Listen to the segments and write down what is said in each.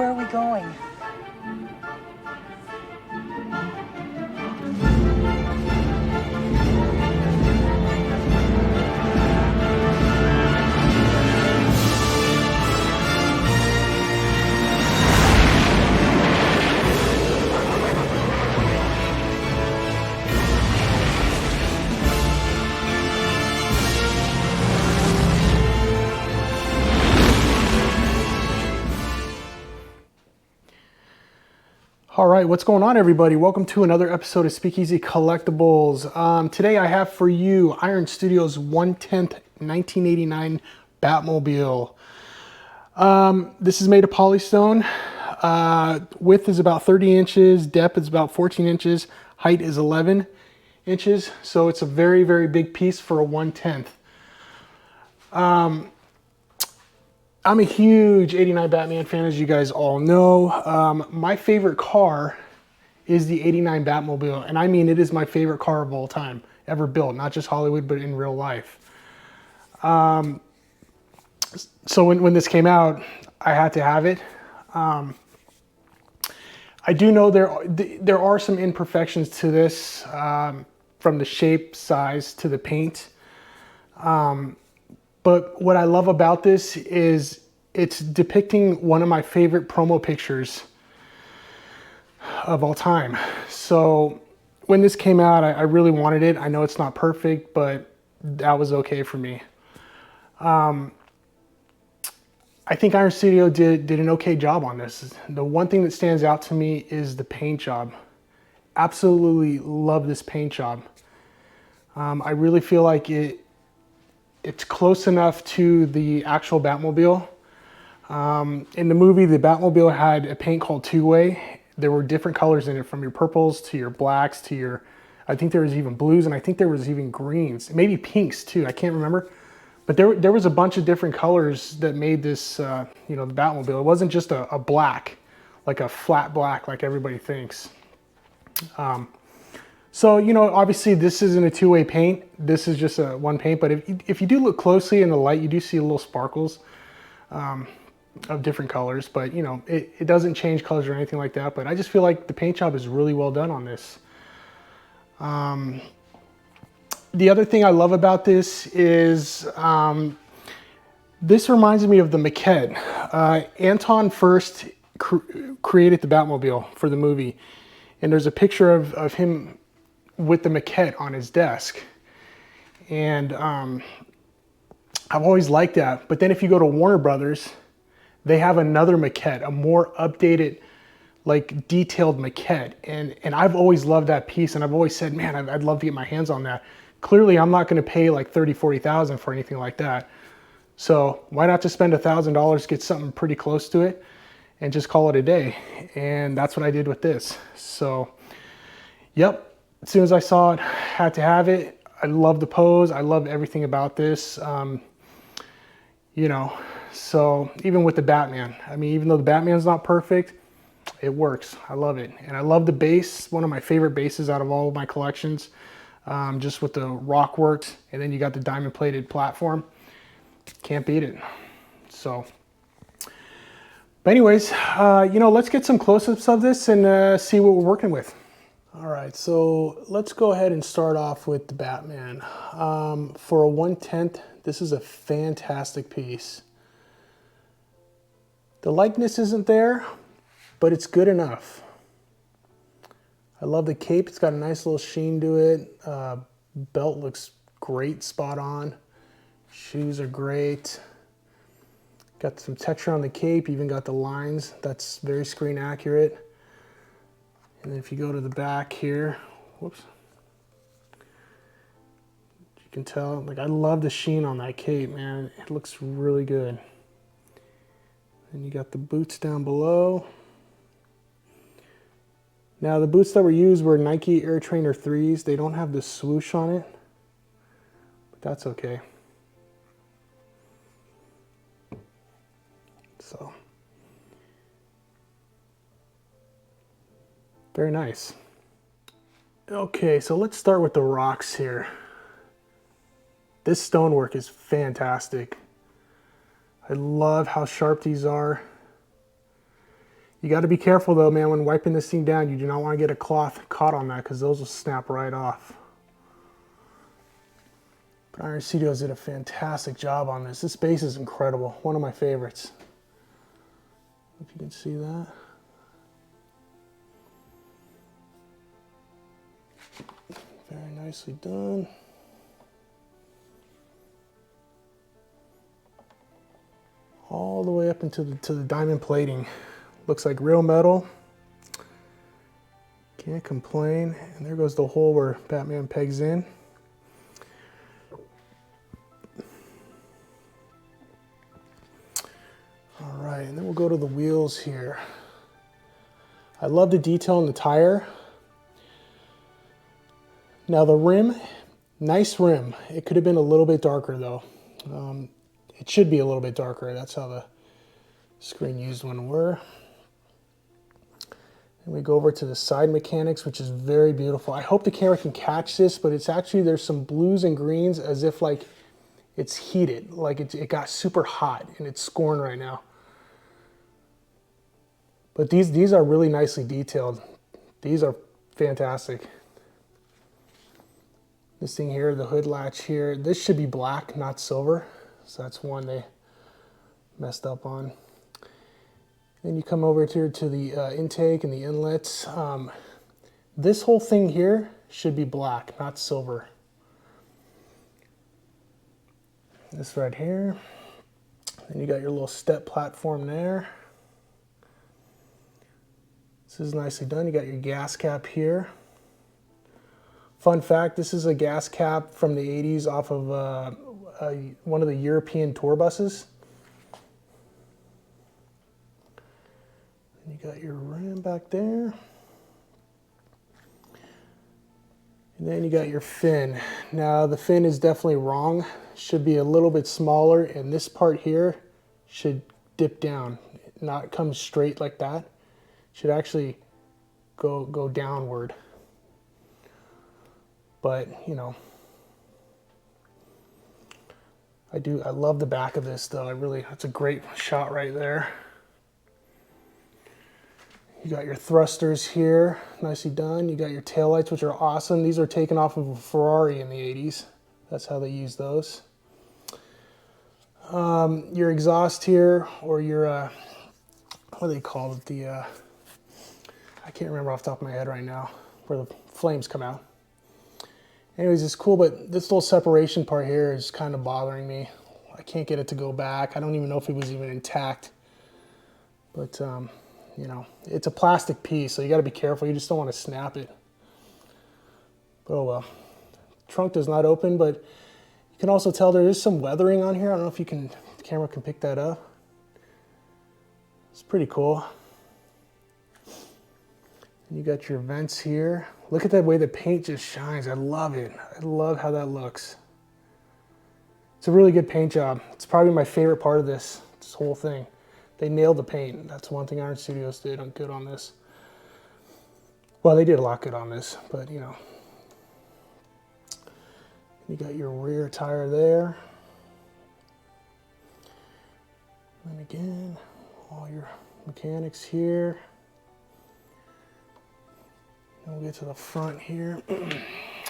Where are we going? All right, what's going on, everybody? Welcome to another episode of Speakeasy Collectibles. Today I have for you Iron Studios 1/10 1989 Batmobile. This is made of polystone. Width is about 30 inches, depth is about 14 inches, height is 11 inches, so it's a very, very big piece for a 1/10. I'm a huge 89 Batman fan, as you guys all know. My favorite car is the 89 Batmobile, and I mean it is my favorite car of all time, ever built, not just Hollywood, but in real life. So when this came out, I had to have it. I do know there are some imperfections to this, from the shape, size, to the paint. But what I love about this is it's depicting one of my favorite promo pictures of all time. So when this came out, I really wanted it. I know it's not perfect, but that was okay for me. I think Iron Studio did an okay job on this. The one thing that stands out to me is the paint job. Absolutely love this paint job. I really feel like it's close enough to the actual Batmobile. In the movie, the Batmobile had a paint called two-way. There were different colors in it, from your purples to your blacks to your, I think there was even blues, and I think there was even greens, maybe pinks too, I can't remember. But there was a bunch of different colors that made this, the Batmobile. It wasn't just a black, like a flat black like everybody thinks. So, obviously this isn't a two-way paint. This is just a one paint, but if you do look closely in the light, you do see little sparkles of different colors, but it doesn't change colors or anything like that. But I just feel like the paint job is really well done on this. The other thing I love about this is this reminds me of the maquette. Anton first created the Batmobile for the movie, and there's a picture of him with the maquette on his desk. And I've always liked that. But then if you go to Warner Brothers, they have another maquette, a more updated, like detailed maquette. And I've always loved that piece, and I've always said, man, I'd love to get my hands on that. Clearly, I'm not gonna pay like $30,000, $40,000 for anything like that. So why not just spend $1,000, get something pretty close to it, and just call it a day? And that's what I did with this. So, yep. As soon as I saw it, had to have it. I love the pose. I love everything about this. So even with the Batman, I mean, even though the Batman's not perfect, it works. I love it. And I love the base, one of my favorite bases out of all of my collections, just with the rock works. And then you got the diamond plated platform. Can't beat it. So, but anyways, let's get some close-ups of this and see what we're working with. All right, so let's go ahead and start off with the Batman. For a 1/10, this is a fantastic piece. The likeness isn't there, but it's good enough. I love the cape. It's got a nice little sheen to it. Belt looks great, spot on. Shoes are great. Got some texture on the cape, even got the lines. That's very screen accurate. And then if you go to the back here, whoops, you can tell, like, I love the sheen on that cape, man. It looks really good. And you got the boots down below. Now the boots that were used were Nike Air Trainer 3s. They don't have the swoosh on it, but that's okay. So, very nice. Okay, so let's start with the rocks here. This stonework is fantastic. I love how sharp these are. You got to be careful though, man, when wiping this thing down. You do not want to get a cloth caught on that because those will snap right off. But Iron Studios did a fantastic job on this. This base is incredible. One of my favorites. If you can see that. Very nicely done. All the way up into the diamond plating. Looks like real metal. Can't complain. And there goes the hole where Batman pegs in. All right, and then we'll go to the wheels here. I love the detail in the tire. Now the rim, nice rim. It could have been a little bit darker though. It should be a little bit darker. That's how the screen used one were. And we go over to the side mechanics, which is very beautiful. I hope the camera can catch this, but it's actually, there's some blues and greens as if like it's heated, like it got super hot and it's scoring right now. But these are really nicely detailed. These are fantastic. This thing here, the hood latch here, this should be black, not silver. So that's one they messed up on. Then you come over here to the intake and the inlets. This whole thing here should be black, not silver. This right here. Then you got your little step platform there. This is nicely done. You got your gas cap here. Fun fact, this is a gas cap from the 80s off of one of the European tour buses. And you got your ram back there. And then you got your fin. Now the fin is definitely wrong. Should be a little bit smaller, and this part here should dip down, not come straight like that. Should actually go downward. But, you know, I love the back of this though. That's a great shot right there. You got your thrusters here, nicely done. You got your taillights, which are awesome. These are taken off of a Ferrari in the 80s. That's how they use those. Your exhaust here, or your, what do they call it? I can't remember off the top of my head right now, where the flames come out. Anyways, it's cool, but this little separation part here is kind of bothering me. I can't get it to go back. I don't even know if it was even intact. But, you know, it's a plastic piece, so you got to be careful. You just don't want to snap it. But oh well. Trunk does not open, but you can also tell there is some weathering on here. I don't know if the camera can pick that up. It's pretty cool. And you got your vents here. Look at that way the paint just shines. I love it. I love how that looks. It's a really good paint job. It's probably my favorite part of this whole thing. They nailed the paint. That's one thing Iron Studios did good on this. Well, they did a lot good on this, but you know. You got your rear tire there. And again, all your mechanics here. And we'll get to the front here.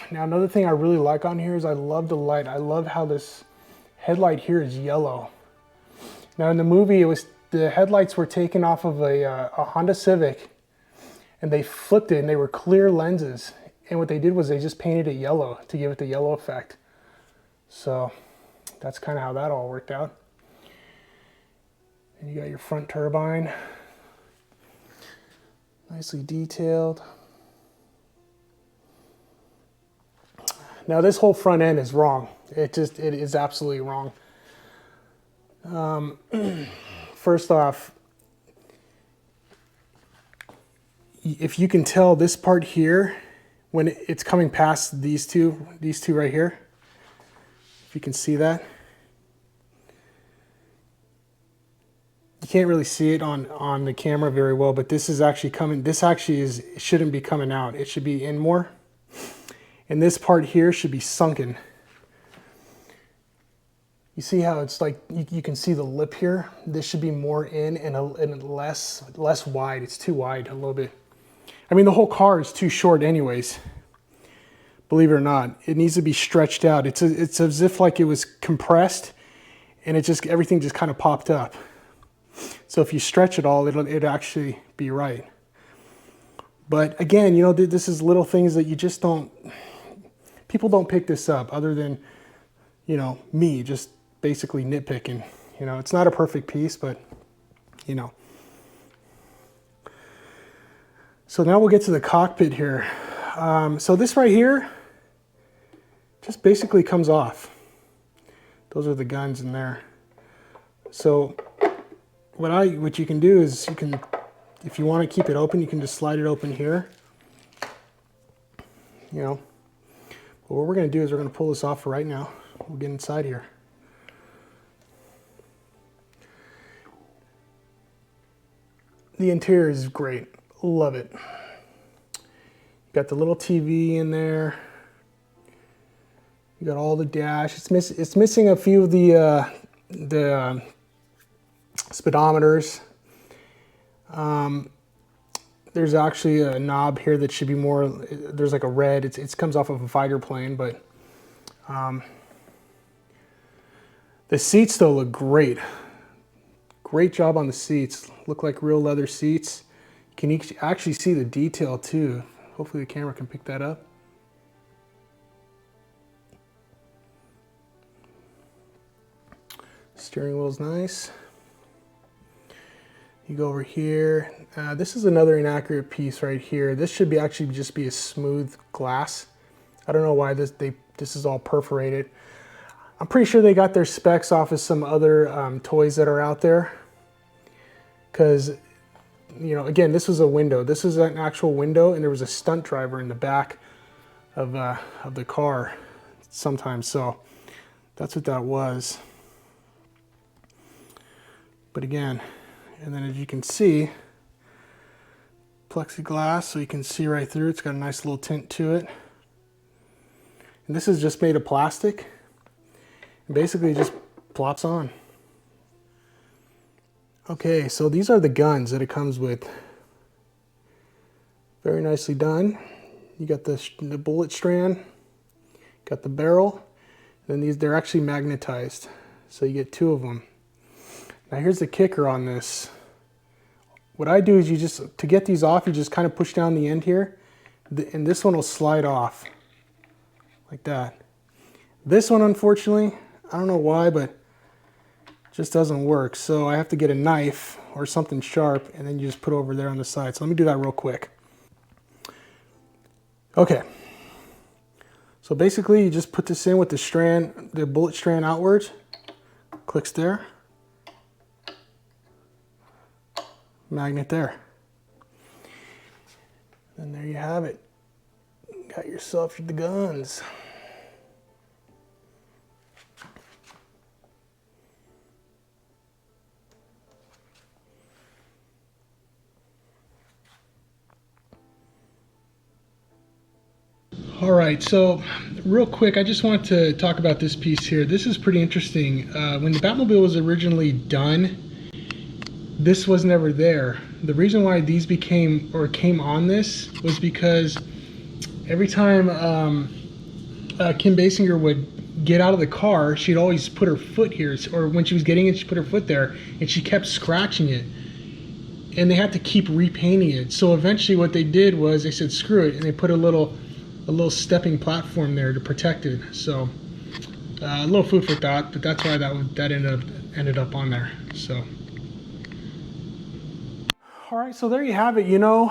Now, another thing I really like on here is I love the light. I love how this headlight here is yellow. Now, in the movie, the headlights were taken off of a Honda Civic, and they flipped it, and they were clear lenses. And what they did was they just painted it yellow to give it the yellow effect. So that's kind of how that all worked out. And you got your front turbine, nicely detailed. Now this whole front end is wrong. It is absolutely wrong. First off, if you can tell this part here, when it's coming past these two right here, if you can see that. You can't really see it on the camera very well, but this is actually coming, shouldn't be coming out. It should be in more. And this part here should be sunken. You see how it's like, you can see the lip here? This should be more in and less wide. It's too wide a little bit. I mean, the whole car is too short anyways. Believe it or not, it needs to be stretched out. It's as if like it was compressed and everything just kind of popped up. So if you stretch it all, it'll actually be right. But again, you know, this is little things that you just don't, people don't pick this up other than, you know, me just basically nitpicking. You know, it's not a perfect piece, but you know. So now we'll get to the cockpit here. So this right here just basically comes off. Those are the guns in there. So what you can do is if you want to keep it open, you can just slide it open here. You know, but what we're going to do is we're going to pull this off for right now. We'll get inside here. The interior is great. Love it. Got the little TV in there. You got all the dash. It's missing a few of the speedometers. There's actually a knob here that should be more. There's like a red. It comes off of a fighter plane, but the seats though look great. Great job on the seats. Look like real leather seats. Can you actually see the detail too? Hopefully the camera can pick that up. Steering wheel's nice. You go over here. This is another inaccurate piece right here. This should actually just be a smooth glass. I don't know why this is all perforated. I'm pretty sure they got their specs off of some other toys that are out there. Because, you know, again, this was a window. This is an actual window, and there was a stunt driver in the back of the car sometimes. So that's what that was. But again, and then as you can see, plexiglass, so you can see right through. It's got a nice little tint to it. And this is just made of plastic. And basically it just plops on. Okay, so these are the guns that it comes with. Very nicely done. You got the bullet strand, got the barrel, and then they're actually magnetized. So you get two of them. Now here's the kicker on this. What I do is to get these off, you just kind of push down the end here, and this one will slide off like that. This one, unfortunately, I don't know why, but it just doesn't work. So I have to get a knife or something sharp, and then you just put it over there on the side. So let me do that real quick. Okay. So basically you just put this in with the bullet strand outwards, clicks there. Magnet there. And there you have it. Got yourself the guns. All right, so real quick, I just want to talk about this piece here. This is pretty interesting. When the Batmobile was originally done, this was never there. The reason why these came on this was because every time Kim Basinger would get out of the car, she'd always put her foot here, or when she was getting it, she put her foot there, and she kept scratching it. And they had to keep repainting it. So eventually what they did was they said, screw it, and they put a little stepping platform there to protect it. So a little food for thought, but that's why that ended up on there. So. All right, so there you have it. You know,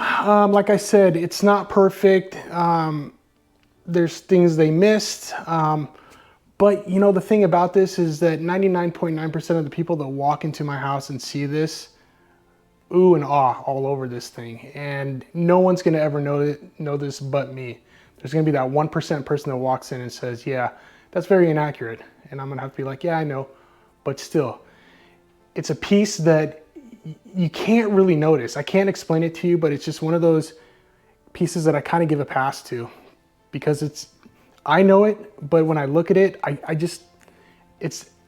like I said, it's not perfect. There's things they missed. But you know, the thing about this is that 99.9% of the people that walk into my house and see this, ooh and ah all over this thing. And no one's gonna ever know this but me. There's gonna be that 1% person that walks in and says, yeah, that's very inaccurate. And I'm gonna have to be like, yeah, I know. But still, it's a piece that you can't really notice. I can't explain it to you, but it's just one of those pieces that I kind of give a pass to, because I know it, but when I look at it,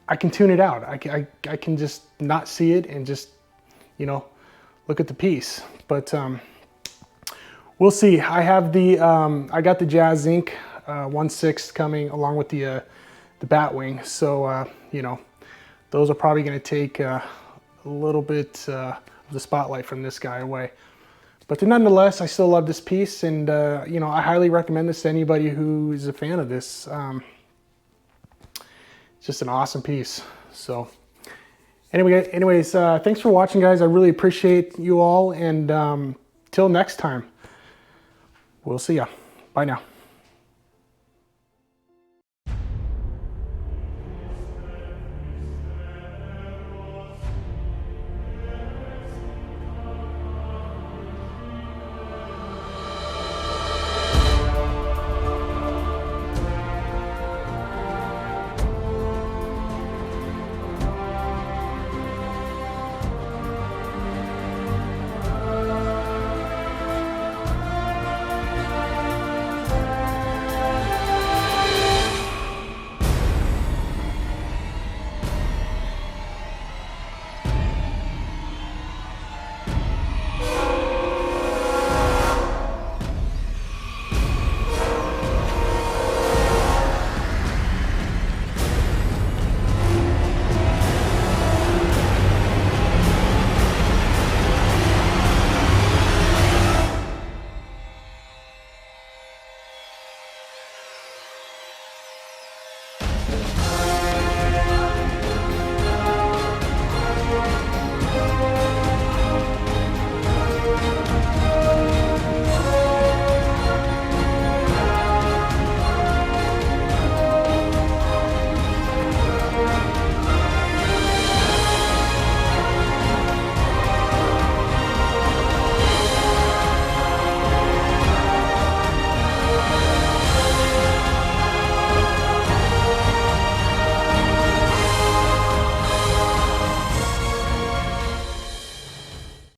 I I can tune it out. I can just not see it and just, you know, look at the piece. But we'll see. I have the, I got the Jazz Inc. 1/6 coming along with the Batwing. So, you know, those are probably going to take a little bit of the spotlight from this guy away. But nonetheless, I still love this piece, and you know, I highly recommend this to anybody who is a fan of this. It's just an awesome piece. So anyways, thanks for watching, guys. I really appreciate you all, and till next time, we'll see ya. Bye now.